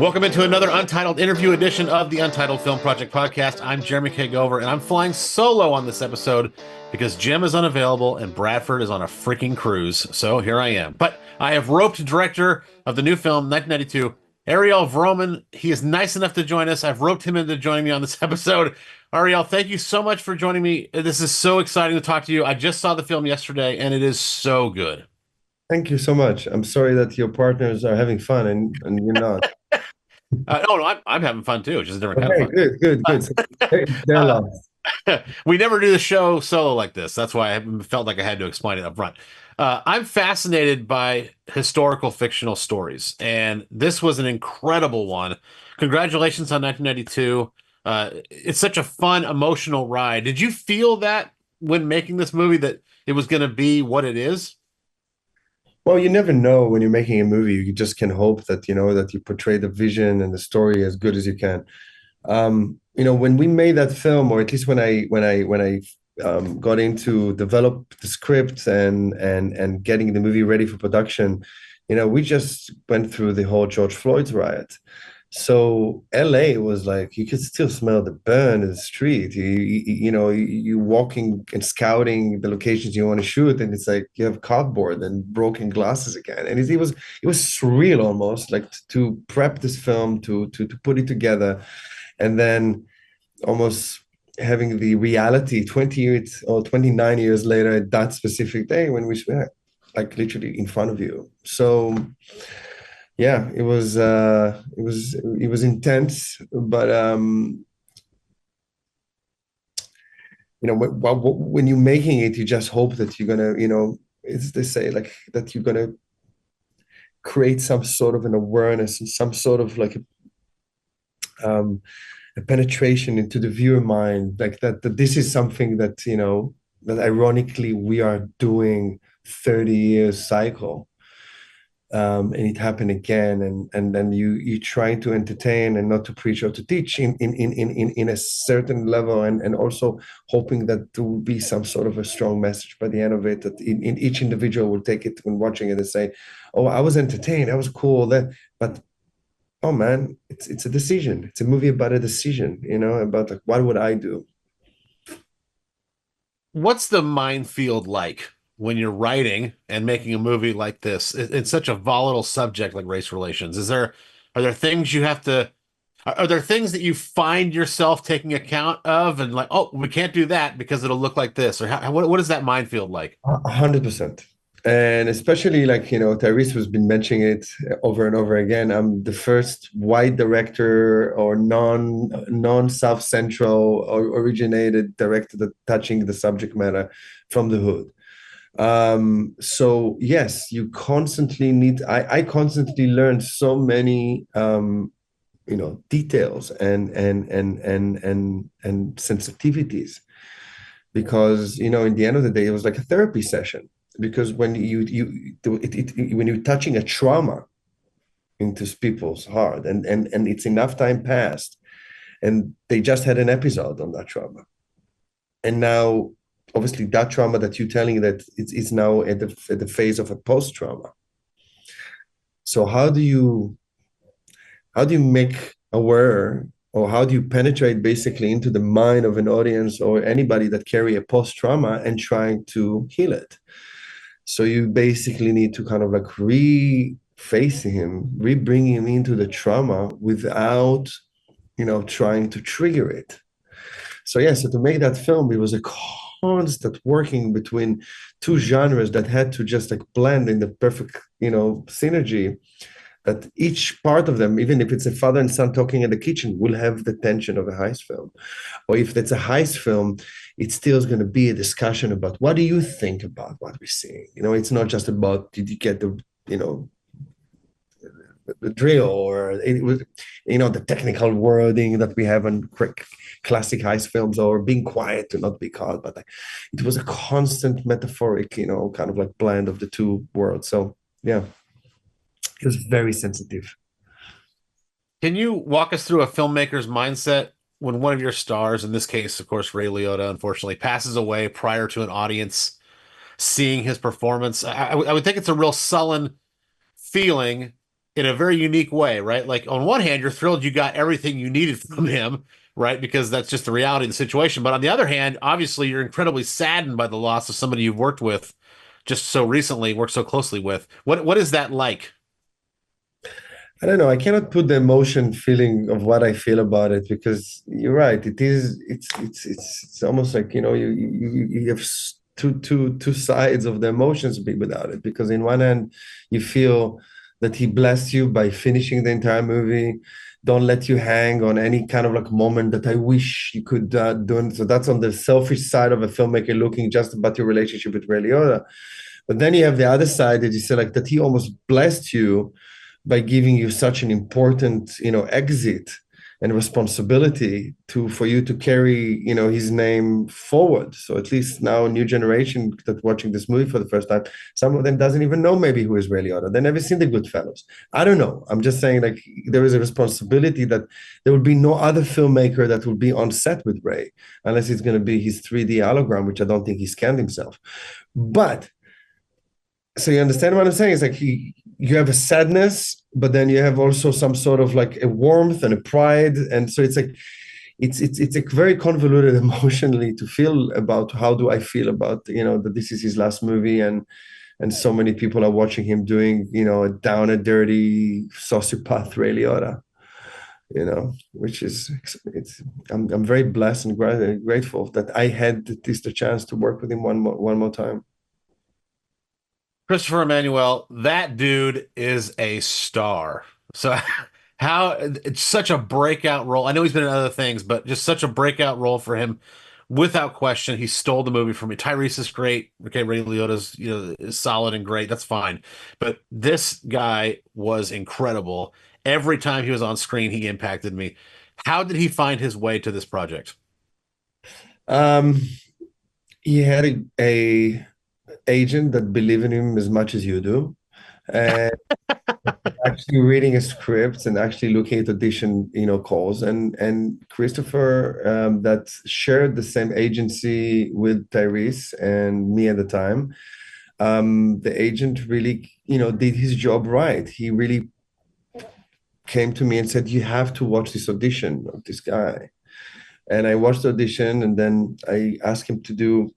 Welcome into another Untitled interview edition of the Untitled Film Project Podcast. I'm Jeremy K. Gover, and I'm flying solo on this episode because Jim is unavailable and Bradford is on a freaking cruise. So here I am. But I have roped director of the new film, 1992, Ariel Vroman. He is nice enough to join us. I've roped him into joining me on this episode. Ariel, thank you so much for joining me. This is so exciting to talk to you. I just saw the film yesterday, and it is so good. Thank you so much. I'm sorry that your partners are having fun and you're not. No, I'm having fun too. It's just a different kind of Okay, fun. good. So they're Uh, lost. we never do the show solo like this. That's why I felt like I had to explain it up front. I'm fascinated by historical fictional stories, and this was an incredible one. Congratulations on 1992. It's such a fun, emotional ride. Did you feel that when making this movie that it was going to be what it is? Well, you never know when you're making a movie. You just can hope that that you portray the vision and the story as good as you can. When we made that film, or at least when I got into develop the script and getting the movie ready for production, we just went through the whole George Floyd's riot. So LA was like you could still smell the burn in the street. You walking and scouting the locations you want to shoot, and it's like you have cardboard and broken glasses again. And it was surreal almost, like to prep this film to put it together, and then almost having the reality 20 years or 29 years later at that specific day when we were like literally in front of you. So yeah, it was intense, but when you're making it, you just hope that you're gonna, it's they say like that you're gonna create some sort of an awareness and some sort of like a penetration into the viewer mind, like that this is something that that ironically we are doing 30 years cycle, and it happened again, and then you trying to entertain and not to preach or to teach in a certain level, and also hoping that there will be some sort of a strong message by the end of it, that in each individual will take it when watching it and say, oh, I was entertained, that was cool, that, but oh man, it's a decision. It's a movie about a decision, about like what would I do. What's the minefield like when you're writing and making a movie like this? It's such a volatile subject like race relations. Are there things you have to, are there things that you find yourself taking account of and like, oh, we can't do that because it'll look like this? Or what is that minefield like? 100%. And especially like, Tyrese has been mentioning it over and over again. I'm the first white director or non-South Central or originated director that touching the subject matter from the hood. So yes, you constantly need, I constantly learn so many details and sensitivities, because in the end of the day it was like a therapy session, because when when you're touching a trauma into people's heart, and it's enough time passed, and they just had an episode on that trauma, and now obviously that trauma that you're telling that it's now at the phase of a post trauma. So how do you make aware, or how do you penetrate basically into the mind of an audience or anybody that carry a post trauma and trying to heal it? So you basically need to kind of like re-face him, re-bring him into the trauma without trying to trigger it. So yeah, so to make that film, it was a constant working between two genres that had to just like blend in the perfect synergy, that each part of them, even if it's a father and son talking in the kitchen, will have the tension of a heist film. Or if it's a heist film, it still is going to be a discussion about what do you think about what we're seeing. It's not just about did you get the drill, or it was the technical wording that we have in quick classic heist films, or being quiet to not be caught. But like, it was a constant metaphoric, kind of like blend of the two worlds. So yeah, it was very sensitive. Can you walk us through a filmmaker's mindset when one of your stars, in this case, of course, Ray Liotta, unfortunately, passes away prior to an audience seeing his performance? I would think it's a real sullen feeling in a very unique way, right? Like on one hand, you're thrilled you got everything you needed from him, right? Because that's just the reality of the situation. But on the other hand, obviously, you're incredibly saddened by the loss of somebody you've worked with just so recently, worked so closely with. What is that like? I don't know. I cannot put the emotion feeling of what I feel about it because you're right. It is. It's almost like you have two sides of the emotions without it. Because in one hand, you feel that he blessed you by finishing the entire movie. Don't let you hang on any kind of like moment that I wish you could do. And so that's on the selfish side of a filmmaker looking just about your relationship with Ray Liotta. But then you have the other side that you say like that he almost blessed you by giving you such an important, exit and responsibility for you to carry, his name forward. So at least now, new generation that's watching this movie for the first time, some of them doesn't even know maybe who is Ray Liotta. They never seen the Goodfellas. I don't know. I'm just saying like there is a responsibility that there will be no other filmmaker that will be on set with Ray unless it's going to be his 3D hologram, which I don't think he scanned himself. But so you understand what I'm saying? It's like you have a sadness, but then you have also some sort of like a warmth and a pride, and so it's like it's a very convoluted emotionally to feel about how do I feel about that this is his last movie and so many people are watching him doing a down and dirty sociopath Ray Liotta, which is I'm very blessed and grateful that I had this the chance to work with him one more time. Christopher Ammanuel, that dude is a star. So how it's such a breakout role. I know he's been in other things, but just such a breakout role for him. Without question, he stole the movie from me. Tyrese is great. Okay, Ray Liotta's, is solid and great. That's fine. But this guy was incredible. Every time he was on screen, he impacted me. How did he find his way to this project? Um, he had a agent that believe in him as much as you do, and actually reading a script and actually looking at audition, calls, and Christopher that shared the same agency with Tyrese and me at the time. The agent really, did his job right. He really came to me and said, "You have to watch this audition of this guy." And I watched the audition, and then I asked him to do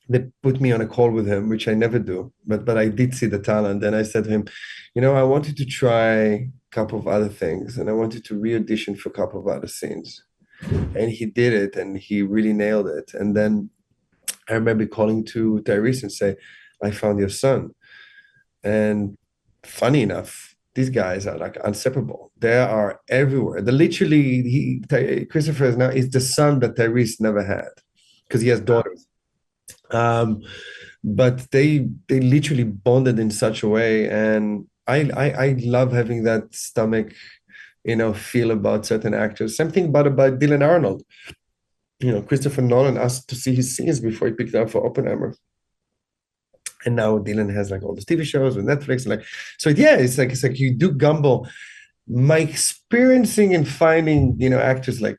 they put me on a call with him, which I never do, but I did see the talent. And I said to him, I wanted to try a couple of other things and I wanted to re-audition for a couple of other scenes. And he did it and he really nailed it. And then I remember calling to Tyrese and say, I found your son. And funny enough, these guys are like inseparable. They are everywhere. They literally, Christopher is the son that Tyrese never had because he has daughters. But they literally bonded in such a way, and I love having that stomach, feel about certain actors. Same thing about Dylan Arnold. Christopher Nolan asked to see his scenes before he picked up for Oppenheimer. And now Dylan has like all these TV shows with Netflix, and so yeah, it's like you do gamble. My experiencing and finding actors like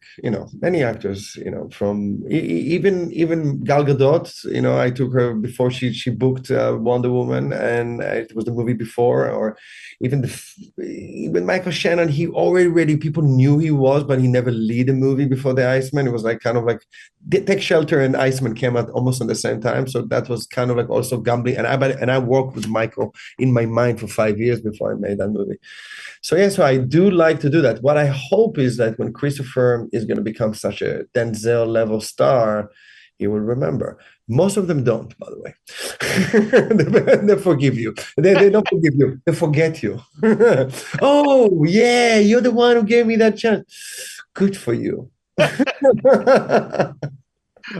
many actors from even Gal Gadot, I took her before she booked Wonder Woman, and it was the movie before, or even Michael Shannon. He already people knew he was, but he never lead a movie before the Iceman. It was like kind of like Take Shelter and Iceman came out almost at the same time, so that was kind of like also gambling. And I worked with Michael in my mind for 5 years before I made that movie. So yeah, so I do like to do that. What I hope is that when Christopher is going to become such a Denzel level star, he will remember. Most of them don't, by the way. They forgive you. They don't forgive you. They forget you. Oh yeah, you're the one who gave me that chance. Good for you.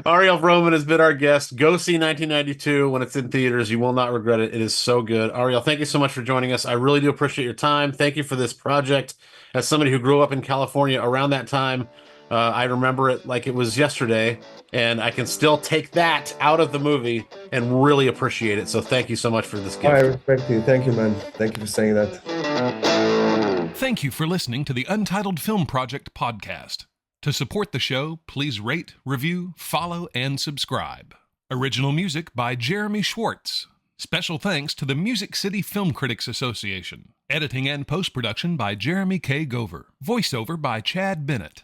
Ariel Vroman has been our guest. Go see 1992 when it's in theaters. You will not regret it. It is so good. Ariel, thank you so much for joining us. I really do appreciate your time. Thank you for this project. As somebody who grew up in California around that time, I remember it like it was yesterday, and I can still take that out of the movie and really appreciate it. So thank you so much for this gift. I respect you. Thank you, man. Thank you for saying that. Thank you for listening to the Untitled Film Project Podcast. To support the show, please rate, review, follow, and subscribe. Original music by Jeremy Schwartz. Special thanks to the Music City Film Critics Association. Editing and post-production by Jeremy K. Gover. Voiceover by Chad Bennett.